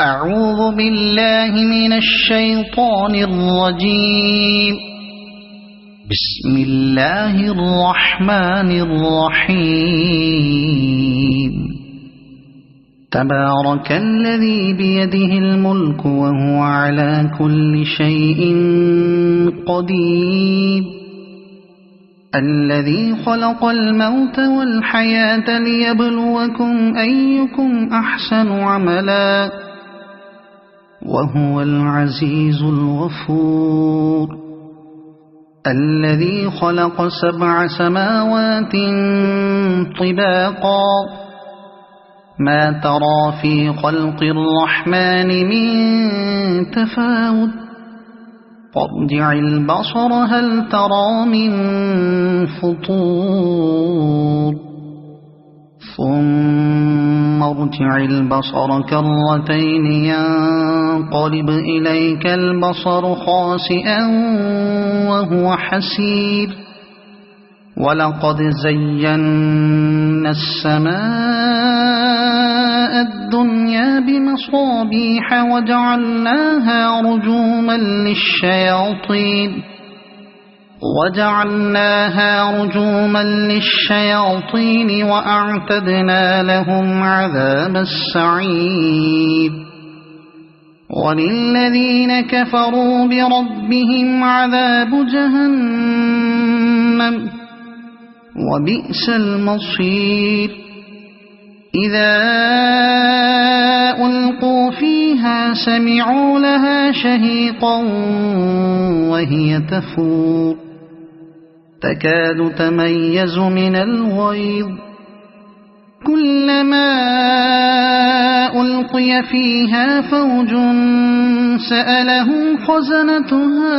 أعوذ بالله من الشيطان الرجيم. بسم الله الرحمن الرحيم. تبارك الذي بيده الملك وهو على كل شيء قدير. الذي خلق الموت والحياة ليبلوكم أيكم أحسن عملا وهو العزيز الغفور. الذي خلق 7 سماوات طباقا ما ترى في خلق الرحمن من تفاوت فارجع البصر هل ترى من فطور ثم ارجع البصر كرتين ينقلب إليك البصر خاسئا وهو حسير. ولقد زينا السماء الدنيا بمصابيح وجعلناها رجوما للشياطين وأعتدنا لهم عذاب السعير. وللذين كفروا بربهم عذاب جهنم وبئس المصير. إذا ألقوا فيها سمعوا لها شهيقا وهي تفور تكاد تميز من الغيظ. كلما ألقي فيها فوج سألهم خزنتها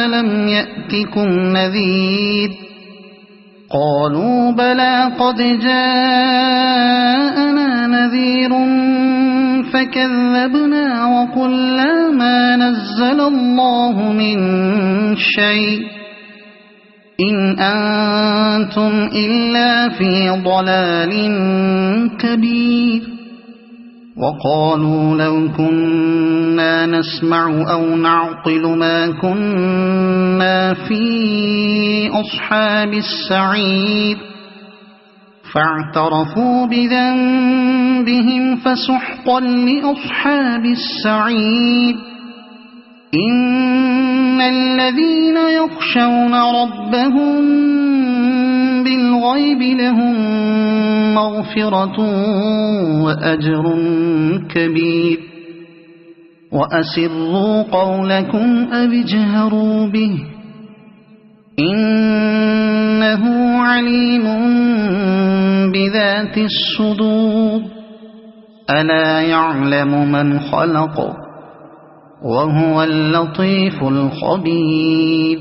ألم يأتكم نذير قالوا بلى قد جاءنا نذير فكذبنا وقلنا ما نزل الله من شيء إن أنتم إلا في ضلال كبير. وقالوا لو كنا نسمع أو نعقل ما كنا في أصحاب السعير فاعترفوا بذنبهم فسحقا لأصحاب السعير. إن الذين يخشون ربهم بالغيب لهم مغفرة وأجر كبير. وأسروا قولكم أو اجهروا به إنه عليم بذات الصدور. ألا يعلم من خلق وهو اللطيف الخبير.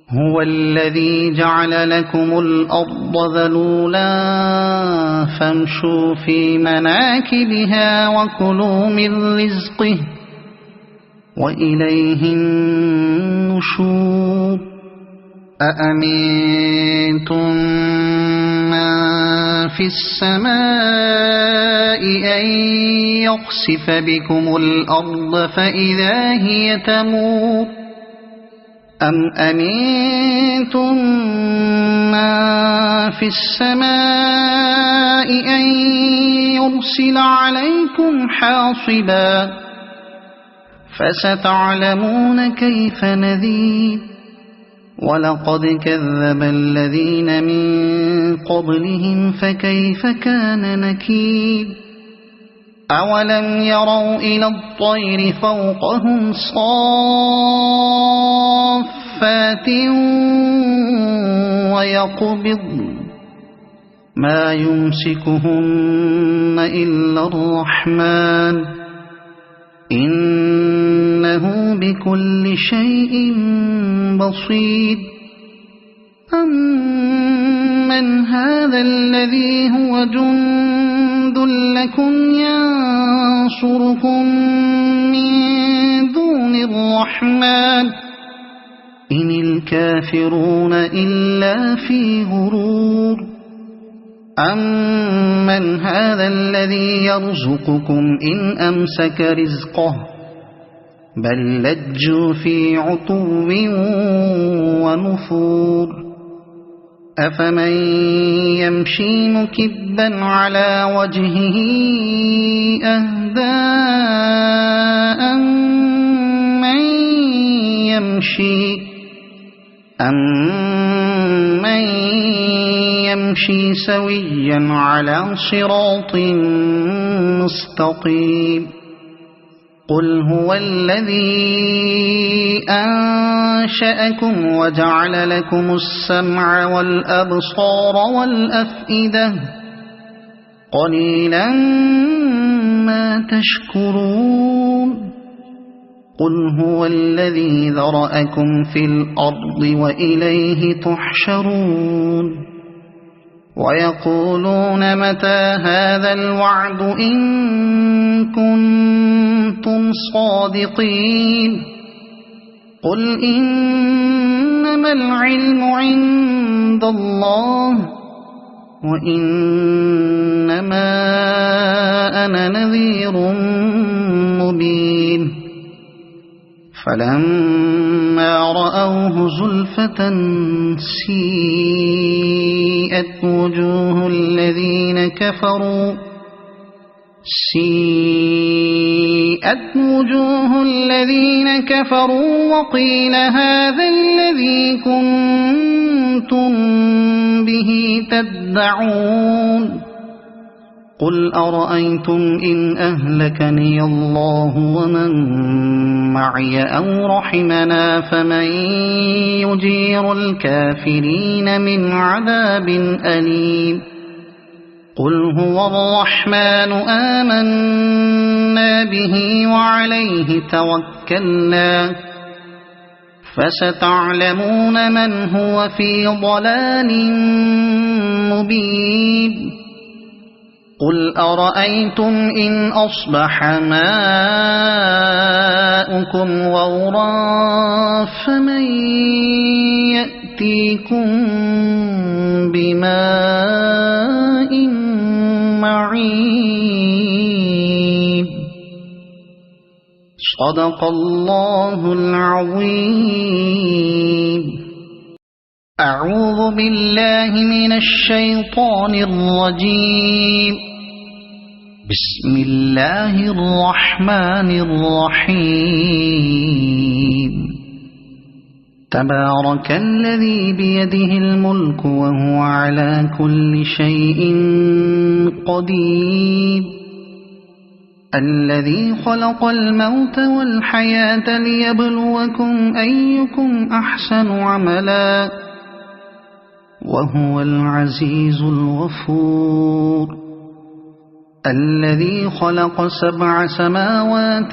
هو الذي جعل لكم الأرض ذلولا فامشوا في مناكبها وكلوا من رزقه وإليه النشور. أأمنتم من في السماء أن يخسف بكم الأرض فإذا هي تمور أم أمنتم من في السماء أن يرسل عليكم حاصبا فستعلمون كيف نذير. ولقد كذب الذين من قبلهم فكيف كان نكير. أولم يروا إلى الطير فوقهم صافات ويقبضن ما يمسكهن إلا الرحمن إنه بكل شيء بصير. أمن هذا الذي هو جند لكم ينصركم من دون الرحمن إن الكافرون إلا في غرور. أَمَّنْ هَذَا الَّذِي يَرْزُقُكُمْ إِنْ أَمْسَكَ رِزْقَهُ بَل لَّجُّوا فِي عُتُوٍّ وَنُفُورٍ أَفَمَن يَمْشِي مُكِبًّا عَلَى وَجْهِهِ أَهْدَىٰ أَمَّن يَمْشِي سَوِيًّا عَلَى صِرَاطٍ مُّسْتَقِيمٍ قُلْ هُوَ الَّذِي أَنشَأَكُمْ وَجَعَلَ لَكُمُ السَّمْعَ وَالْأَبْصَارَ وَالْأَفْئِدَةَ قَلِيلًا مَّا تَشْكُرُونَ قُلْ هُوَ الَّذِي ذَرَأَكُمْ فِي الْأَرْضِ وَإِلَيْهِ تُحْشَرُونَ وَيَقُولُونَ مَتَىٰ هَٰذَا الْوَعْدُ إِن كُنتُمْ صَادِقِينَ قُلْ إِنَّمَا الْعِلْمُ عِندَ اللَّهِ وَإِنَّمَا أَنَا نَذِيرٌ مُّبِينٌ فَلَمَّا رَأَوْهُ زُلْفَةً سِيئَتْ وُجُوهُ الَّذِينَ كَفَرُوا وَقِيلَ هَٰذَا الَّذِي كُنتُم بِهِ تَدَّعُونَ قُلْ أَرَأَيْتُمْ إِنْ أَهْلَكَنِيَ اللَّهُ وَمَن مَّعِيَ أَوْ رَحِمَنَا فَمَن يُجِيرُ الْكَافِرِينَ مِنْ عَذَابٍ أَلِيمٍ قُلْ هُوَ الرَّحْمَٰنُ آمَنَّا بِهِ وَعَلَيْهِ تَوَكَّلْنَا فَسَتَعْلَمُونَ مَنْ هُوَ فِي ضَلَالٍ مُّبِينٍ قُلْ أَرَأَيْتُمْ إِنْ أَصْبَحَ مَاؤُكُمْ غَوْرًا فَمَن يَأْتِيكُم بِمَاءٍ مَّعِينٍ صَدَقَ اللَّهُ الْعَظِيمُ أعوذ بالله من الشيطان الرجيم بسم الله الرحمن الرحيم تبارك الذي بيده الملك وهو على كل شيء قدير الذي خلق الموت والحياة ليبلوكم أيكم أحسن عملا وهو العزيز الغفور الذي خلق 7 سماوات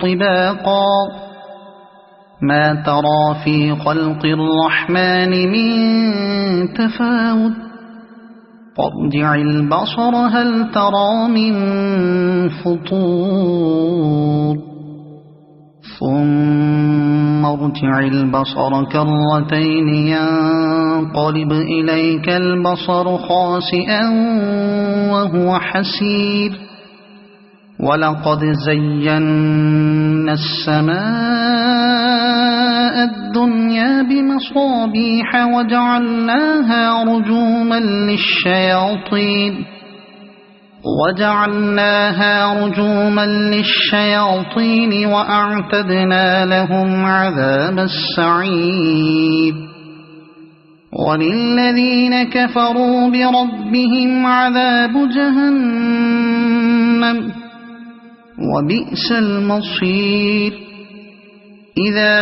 طباقا ما ترى في خلق الرحمن من تفاوت فارجع البصر هل ترى من فطور ثم ارجع البصر كرتين ينقلب إليك البصر خاسئا وهو حسير ولقد زينا السماء الدنيا بمصابيح وجعلناها رجوما للشياطين وأعتدنا لهم عذاب السعير وللذين كفروا بربهم عذاب جهنم وبئس المصير إذا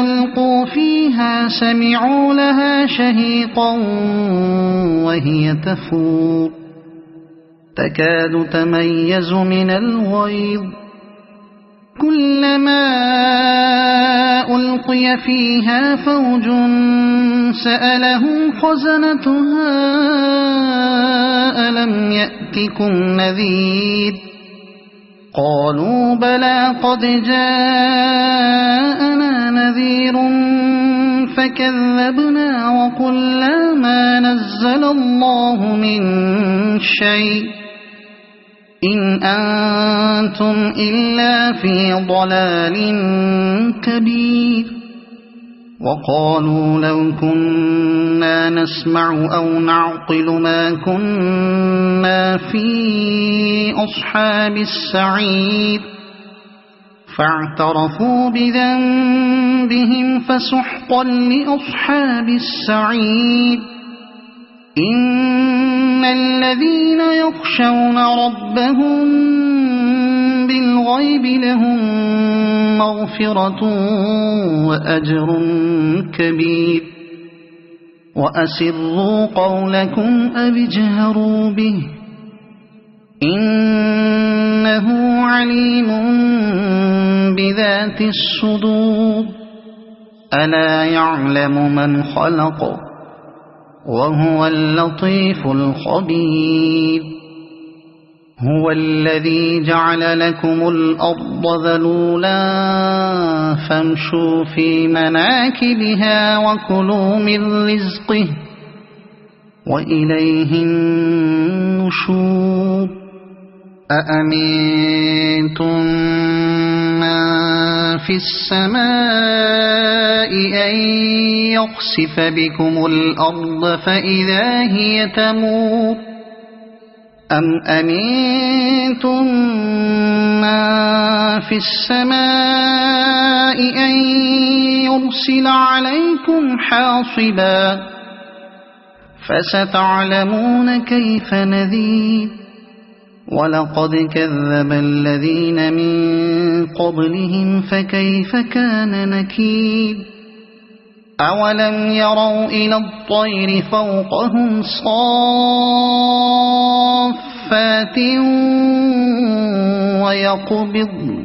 ألقوا فيها سمعوا لها شهيقا وهي تفور تكاد تميز من الغيظ كلما ألقي فيها فوج سألهم خزنتها ألم يأتكم نذير قالوا بلى قد جاءنا نذير فكذبنا وقلنا ما نزل الله من شيء إن أنتم إلا في ضلال كبير وقالوا لو كنا نسمع أو نعقل ما كنا في أصحاب السعير فاعترفوا بذنبهم فسحقا لأصحاب السعير إن الذين يخشون ربهم بالغيب لهم مغفرة وأجر كبير وأسروا قولكم أو اجهروا به إنه عليم بذات الصدور ألا يعلم من خلق وهو اللطيف الخبير هو الذي جعل لكم الأرض ذلولا فامشوا في مناكبها وكلوا من رزقه وإليه النشور أأمنتم من في السماء أن يخسف بكم الأرض فإذا هي تمور أم أمنتم من في السماء أن يرسل عليكم حاصبا فستعلمون كيف نذير ولقد كذب الذين من قبلهم فكيف كان نكير أولم يروا إلى الطير فوقهم صافات ويقبض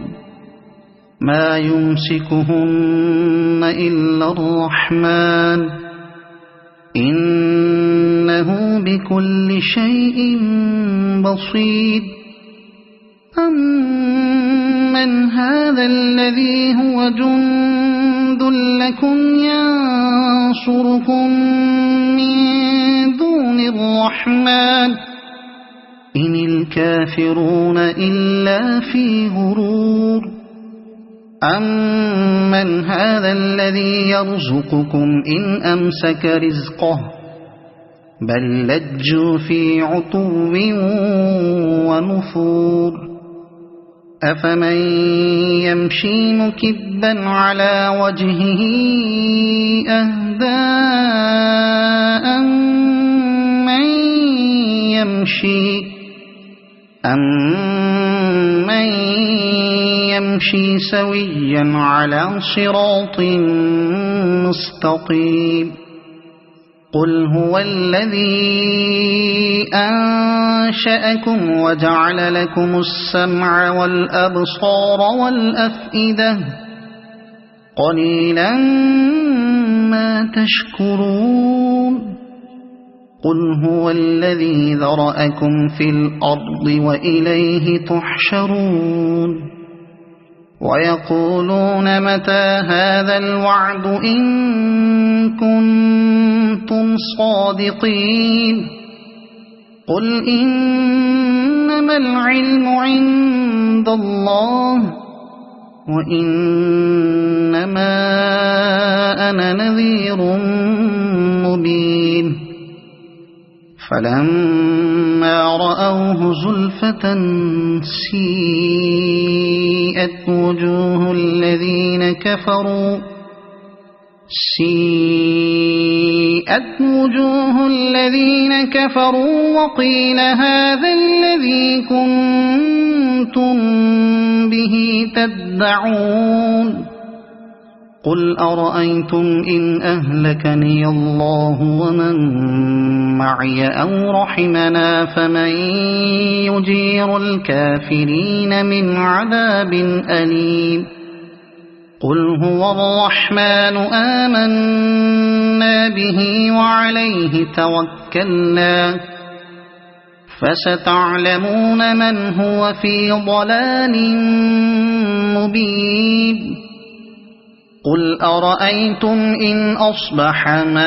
ما يمسكهن إلا الرحمن إنه بكل شيء بصير أمن هذا الذي هو جند لكم ينصركم من دون الرحمن إن الكافرون إلا في غرور أمن هذا الذي يرزقكم إن أمسك رزقه بل لجوا في عتو ونفور أفمن يمشي مكبا على وجهه أهدى أمن يمشي سويا على صراط مستقيم قل هو الذي أنشأكم وجعل لكم السمع والأبصار والأفئدة قليلا ما تشكرون قل هو الذي ذرأكم في الأرض وإليه تحشرون ويقولون متى هذا الوعد إن كنتم صادقين قل إنما العلم عند الله وإنما أنا نذير مبين فلما رأوه زلفة سيئت وجوه الذين كفروا وقيل هذا الذي كنتم به تدعون قل أرأيتم إن أهلكني الله ومن معي أو رحمنا فمن يجير الكافرين من عذاب أليم قل هو الرحمن آمنا به وعليه توكلنا فستعلمون من هو في ضلال مبين قل أرأيتم إن أصبح ماؤكم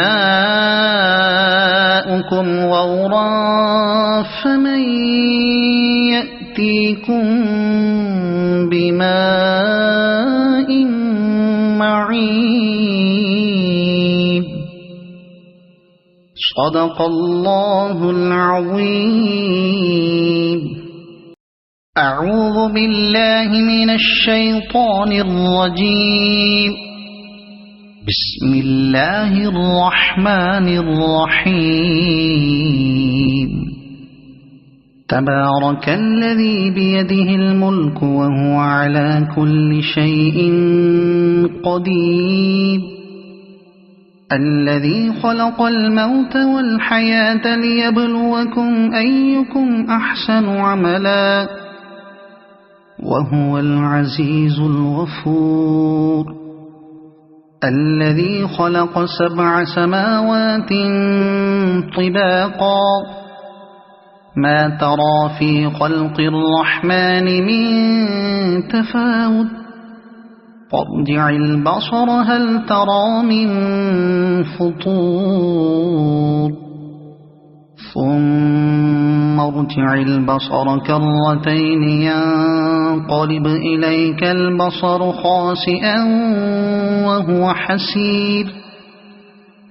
غورا فمن يأتيكم بماء معين. صدق الله العظيم. أعوذ بالله من الشيطان الرجيم. بسم الله الرحمن الرحيم. تبارك الذي بيده الملك وهو على كل شيء قدير. الذي خلق الموت والحياة ليبلوكم أيكم أحسن عملا وهو العزيز الغفور. الذي خلق 7 سماوات طباقا ما ترى في خلق الرحمن من تفاوت فارجع البصر هل ترى من فطور ثم ارجع البصر كرتين ينقلب إليك البصر خاسئا وهو حسير.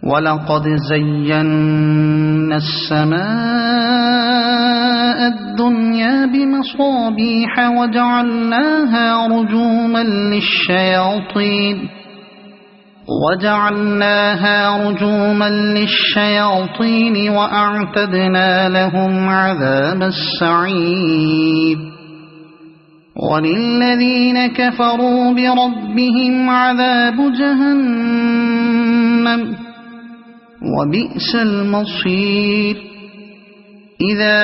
ولقد زينا السماء الدنيا بمصابيح وجعلناها رجوما للشياطين وأعتدنا لهم عذاب السعير. وللذين كفروا بربهم عذاب جهنم وبئس المصير. إذا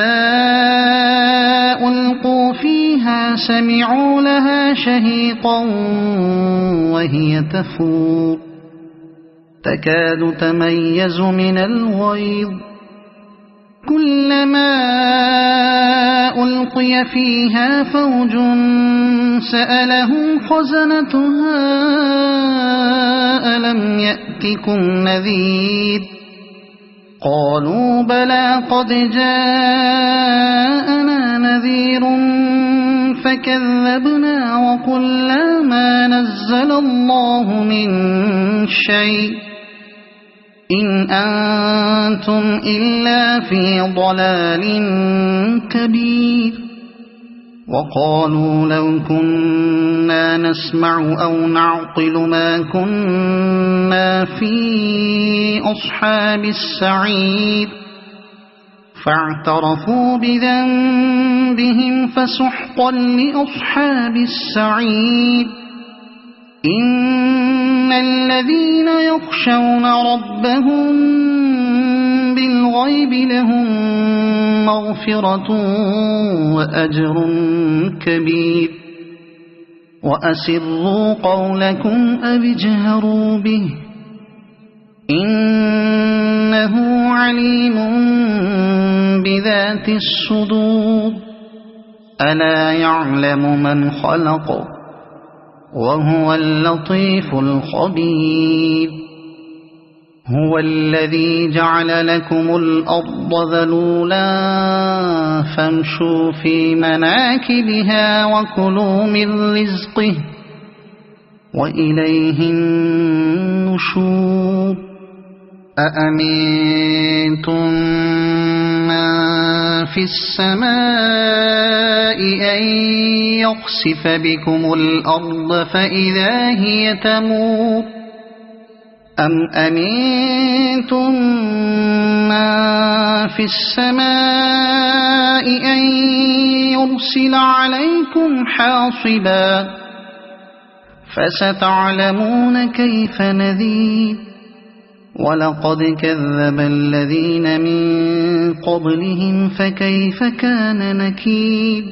ألقوا فيها سمعوا لها شهيقا وهي تفور تكاد تميز من الغيظ. كلما ألقي فيها فوج سألهم خزنتها ألم يأتكم نذير قالوا بلى قد جاءنا نذير فكذبنا وقلنا ما نزل الله من شيء إن أنتم إلا في ضلال كبير. وقالوا لو كنا نسمع أو نعقل ما كنا في أصحاب السعير فاعترفوا بذنبهم فسحقا لأصحاب السعير. إن الذين يخشون ربهم بالغيب لهم مغفرة وأجر كبير. وأسروا قولكم أو اجهروا به إنه عليم بذات الصدور. ألا يعلم من خلق وهو اللطيف الخبير. هو الذي جعل لكم الأرض ذلولا فامشوا في مناكبها وكلوا من رزقه وإليه النشور. أأمنتم من في السماء أن يخسف بكم الأرض فإذا هي تمور أم أمنتم من في السماء أن يرسل عليكم حاصبا فستعلمون كيف نذير. ولقد كذب الذين من قبلهم فكيف كان نكير.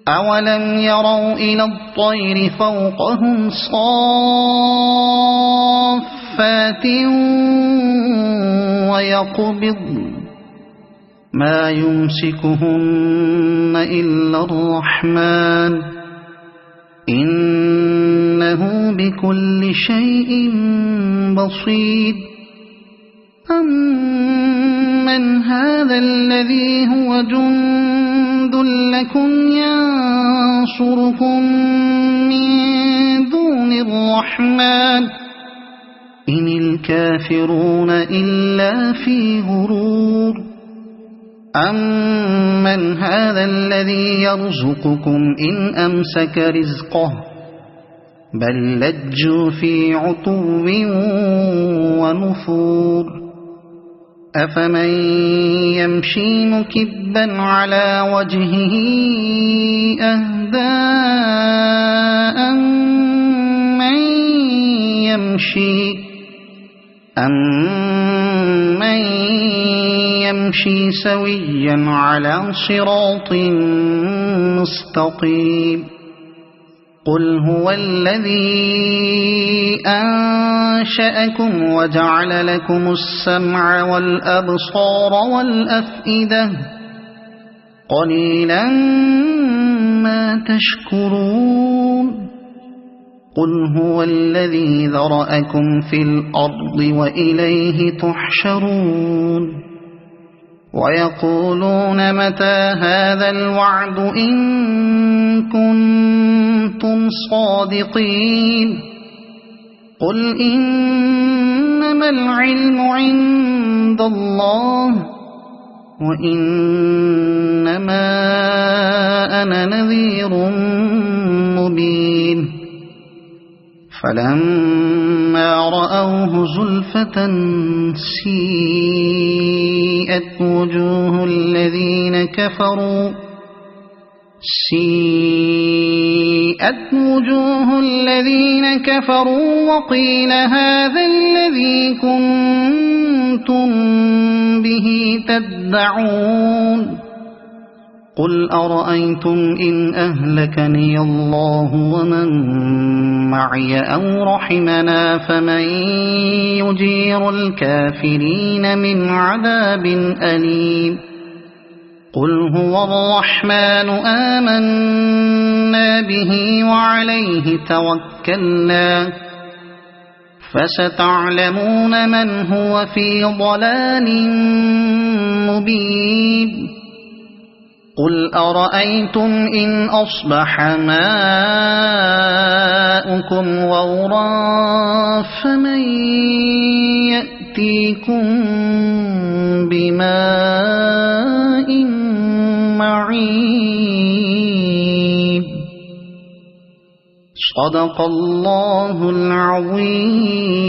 أولم يروا إلى الطير فوقهم صافات ويقبضن ما يمسكهن إلا الرحمن إنه إنه بكل شيء بصير أمن هذا الذي هو جند لكم ينصركم من دون الرحمن إن الكافرون إلا في غرور أمن هذا الذي يرزقكم إن أمسك رزقه بل لجوا في عتو ونفور أفمن يمشي مكبا على وجهه أهدى أمن يمشي سويا على صراط مستقيم قل هو الذي أنشأكم وجعل لكم السمع والأبصار والأفئدة قليلا ما تشكرون قل هو الذي ذرأكم في الأرض وإليه تحشرون ويقولون متى هذا الوعد إن كنتم صادقين قل إنما العلم عند الله وإنما أنا نذير مبين فلما رأوه زلفة سيئت وجوه الذين كفروا وقيل هذا الذي كنتم به تدعون قل أرأيتم إن أهلكني الله ومن معي أو رحمنا فمن يجير الكافرين من عذاب أليم قل هو الرحمن آمنا به وعليه توكلنا فستعلمون من هو في ضلال مبين قل أرأيتم إن أصبح ماؤكم غورا فمن يأتيكم بماء معين صدق الله العظيم.